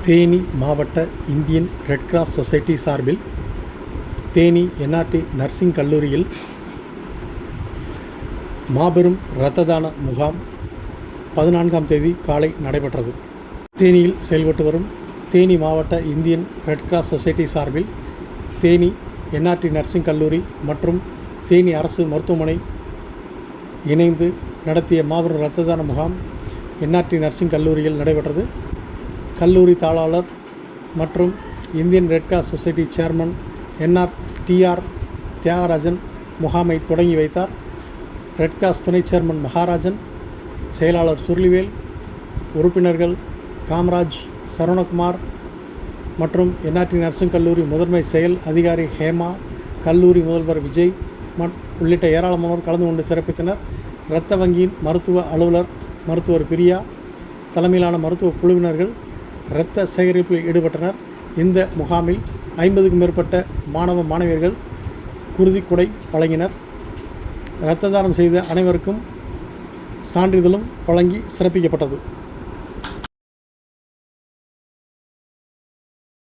தேனி மாவட்ட Indian Red Cross society சார்பில் Theni NRT nursing கல்லூரியில் மாபெரும் இரத்த தான முகாம் 14ஆம் தேதி காலை நடைபெற்றது. தேனியில் செயல்பட்டு வரும் தேனி மாவட்ட இந்தியன் ரெட் கிராஸ் சொசைட்டி சார்பில் தேனி என்ஆர்டி நர்சிங் கல்லூரி மற்றும் தேனி அரசு மருத்துவமனை இணைந்து நடத்திய மாபெரும் இரத்த தான முகாம் என்ஆர்டி நர்சிங் கல்லூரியில் நடைபெற்றது. கல்லூரி தாளாளர் மற்றும் Indian Red Cross Society chairman TR Thiyagarajan முகாமை தொடங்கி வைத்தார். ரெட் கிராஸ் துணை சேர்மன் மகாராஜன், செயலாளர் சுருளிவேல், உறுப்பினர்கள் காமராஜ், சரவணகுமார் மற்றும் என்ஆர்டி நர்சிங் கல்லூரி முதன்மை செயல் அதிகாரி ஹேமா, கல்லூரி முதல்வர் விஜய் உள்ளிட்ட ஏராளமானோர் கலந்து கொண்டு சிறப்பித்தனர். இரத்த வங்கியின் மருத்துவ அலுவலர் மருத்துவர் பிரியா தலைமையிலான மருத்துவ குழுவினர்கள் இரத்த சேகரிப்பில் ஈடுபட்டனர். இந்த முகாமில் 50க்கும் மேற்பட்ட மாணவ மாணவியர்கள் குருதிக்குடை வழங்கினர். இரத்த தானம் செய்த அனைவருக்கும் சான்றிதழும் வழங்கி சிறப்பிக்கப்பட்டது.